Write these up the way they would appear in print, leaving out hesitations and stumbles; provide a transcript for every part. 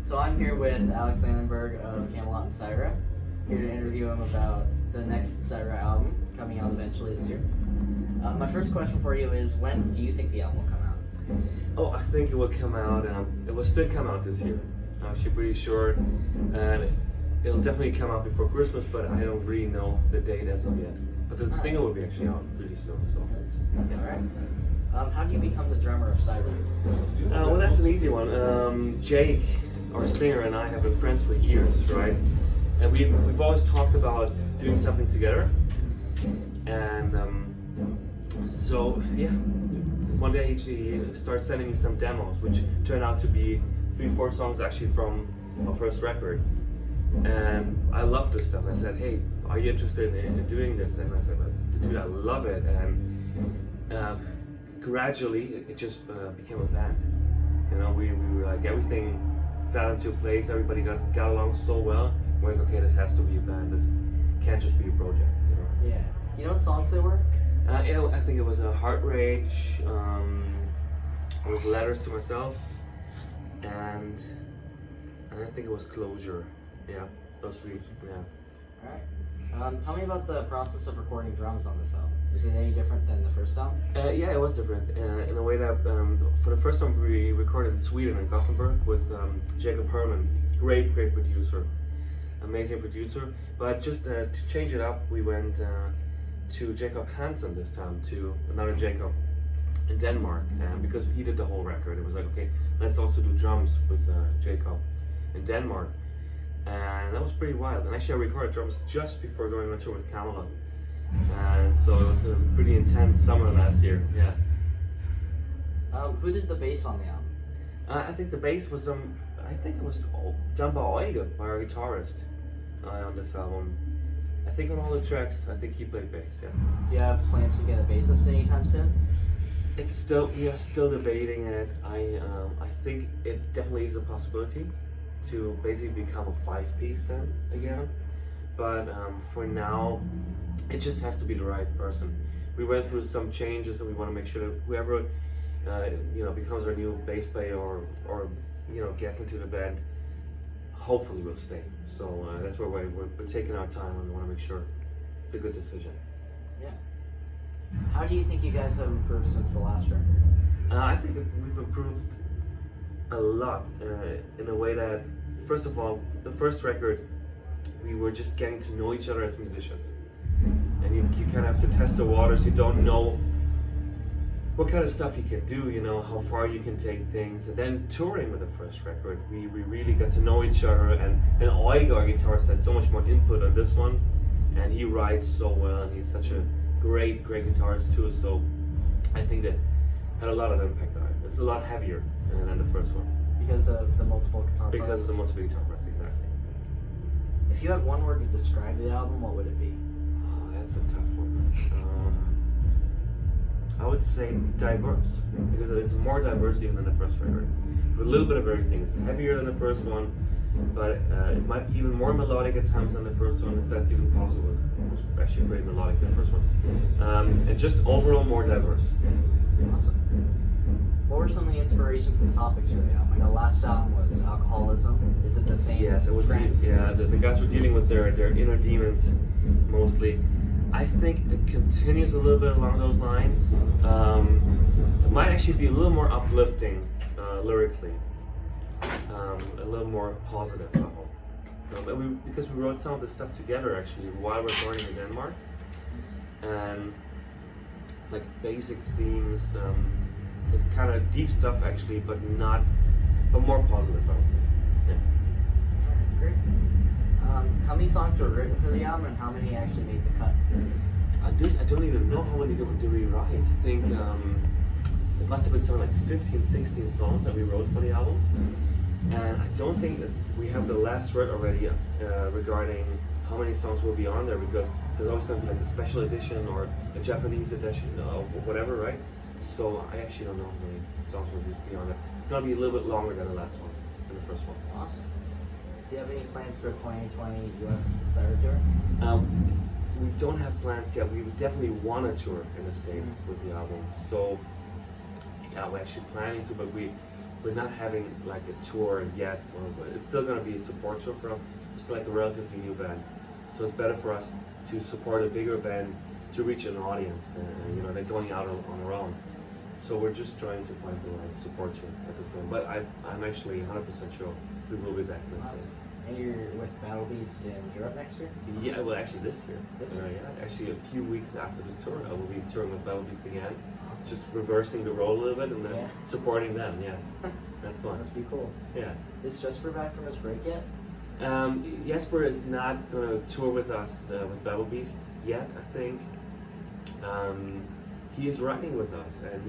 So I'm here with Alex Landenburg of Kamelot and Cyhra, here to interview him about the next Cyhra album coming out eventually this year. My first question for you is, when do you think the album will come out? Oh, I think it will come out. It will still come out this year. I'm actually pretty sure, and it'll definitely come out before Christmas. But I don't really know the date as of yet. But the single will be actually out pretty soon. So. All right. How do you become the drummer of Cyhra? Well, that's an easy one. Jake, our singer, and I have been friends for years, right? And we've always talked about doing something together. And so yeah, one day he started sending me some demos, which turned out to be 3-4 songs actually from our first record. And I loved this stuff. I said, hey, are you interested in doing this? And I said, dude, I love it. And gradually it just became a band. You know, we were like, everything fell into place. Everybody got along so well. We're like, okay, this has to be a band. This can't just be a project. You know? Yeah. Do you know what songs they were? Yeah, I think it was Heart Rage. It was Letters to Myself, and I think it was Closure. Yeah, those three. Yeah. All right. Tell me about the process of recording drums on this album. Is it any different than the first album? Yeah, it was different in a way that for the first time we recorded in Sweden, in Gothenburg, with Jacob Herman, great producer, amazing producer. But just to change it up, we went to Jacob Hansen this time, to another Jacob in Denmark, because he did the whole record. It was like, okay, let's also do drums with Jacob in Denmark. And that was pretty wild. And actually I recorded drums just before going on tour with Kamelot. And so it was a pretty intense summer last year, yeah. Who did the bass on the album? I think the bass was done by Eugen, by our guitarist, on this album. I think on all the tracks, I think he played bass, yeah. Do you have plans to get a bassist anytime soon? We are still debating it. I think it definitely is a possibility to basically become a 5-piece then again. But for now, it just has to be the right person. We went through some changes, and we want to make sure that whoever becomes our new bass player or gets into the band, hopefully will stay. So that's where we're taking our time, and we want to make sure it's a good decision. Yeah. How do you think you guys have improved since the last record? I think that we've improved a lot in a way that, first of all, the first record, we were just getting to know each other as musicians. And you kind of have to test the waters. You don't know what kind of stuff you can do, how far you can take things. And then touring with the first record, we really got to know each other. And Eugen, our guitarist, had so much more input on this one. And he writes so well, and he's such a great guitarist too. So I think that had a lot of impact on it. It's a lot heavier than the first one. Because of the multiple guitar parts? Because of the multiple guitar parts, exactly. If you had one word to describe the album, what would it be? Oh, that's a tough one. I would say diverse, because it's more diverse even than the first record. With a little bit of everything. It's heavier than the first one, but it might be even more melodic at times than the first one, if that's even possible. It was actually pretty melodic, the first one. And just overall more diverse. Awesome. What were some of the inspirations and topics for the album? I know last album was alcoholism. Is it the same? Yes, it was. trend? The guys were dealing with their inner demons mostly. I think it continues a little bit along those lines. It might actually be a little more uplifting lyrically, a little more positive, I hope. Because we wrote some of this stuff together actually while recording in Denmark, and like basic themes, kind of deep stuff actually, but more positive, I would say. Yeah. Great. How many songs were written for the album, and how many actually made the cut? I don't even know how many did we write. I think it must have been something like 15, 16 songs that we wrote for the album. And I don't think that we have the last word already regarding how many songs will be on there, because there's always going to be like a special edition or a Japanese edition or whatever, right? So I actually don't know how many songs will be on there. It's going to be a little bit longer than the last one, than the first one. Awesome. Do you have any plans for 2020 US Cyhra tour? We don't have plans yet. We would definitely want to tour in the States with the album. So yeah, we're actually planning to, but we're we're not having like a tour yet, or it's still going to be a support tour for us. It's like a relatively new band, so it's better for us to support a bigger band to reach an audience than than going out on our own. So we're just trying to find the right support tour at this point. But I'm actually 100% sure we will be back in the States. And you're with Battle Beast in Europe next year? Yeah, well, actually this year. This year? Yeah, actually a few weeks after this tour, I will be touring with Battle Beast again. Just reversing the role a little bit and then supporting them. Yeah, that's fun. Must be cool. Yeah. Is Jesper back from his break yet? Jesper is not going to tour with us with Battle Beast yet, I think. He is writing with us, and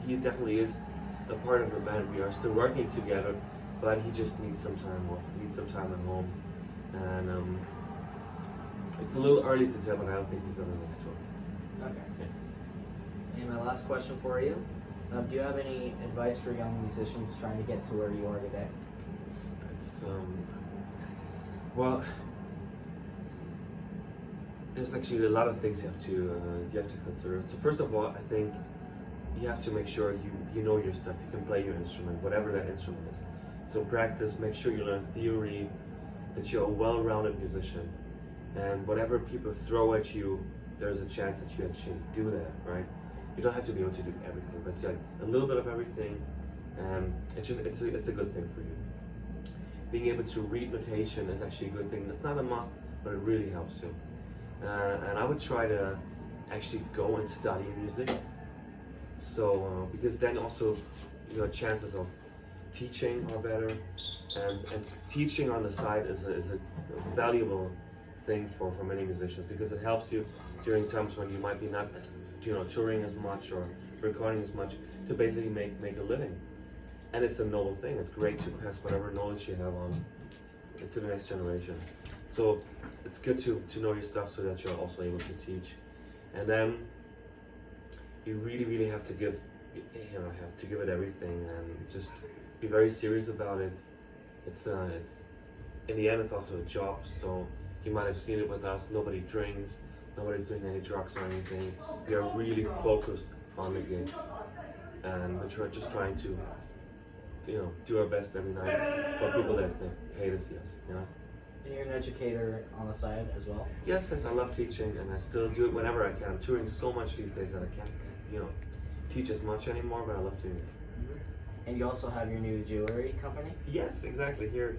he definitely is a part of the band. We are still working together, but he just needs some time off. He needs some time at home, and it's a little early to tell, but I don't think he's on the next tour. Okay. Yeah. And my last question for you, do you have any advice for young musicians trying to get to where you are today? Well, there's actually a lot of things you have to consider. So first of all, I think you have to make sure you know your stuff. You can play your instrument, whatever that instrument is. So practice. Make sure you learn theory. That you're a well-rounded musician, and whatever people throw at you, there's a chance that you actually do that. Right? You don't have to be able to do everything, but like a little bit of everything, and it's a good thing for you. Being able to read notation is actually a good thing. It's not a must, but it really helps you. And I would try to actually go and study music. So because then also your chances of teaching are better, and teaching on the side is a valuable thing for many musicians, because it helps you during times when you might be not touring as much or recording as much, to basically make a living. And it's a noble thing. It's great to pass whatever knowledge you have on to the next generation. So it's good to know your stuff so that you're also able to teach. And then you really have to give it everything, and just be very serious about it. It's in the end, it's also a job. So you might have seen it with us. Nobody drinks. Nobody's doing any drugs or anything. We are really focused on the gig, and we're just trying to do our best every night for people that pay to see us. And you're an educator on the side as well? Yes, I love teaching, and I still do it whenever I can. I'm touring so much these days that I can't teach as much anymore, but I love doing it. Mm-hmm. And you also have your new jewelry company? Yes, exactly. Here,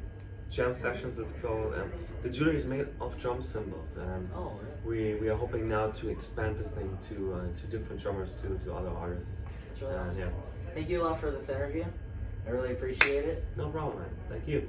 Jam Sessions it's called. The jewelry is made of drum cymbals, and we are hoping now to expand the thing to different drummers, to other artists. That's really awesome. Yeah. Thank you a lot for this interview. I really appreciate it. No problem, man. Thank you.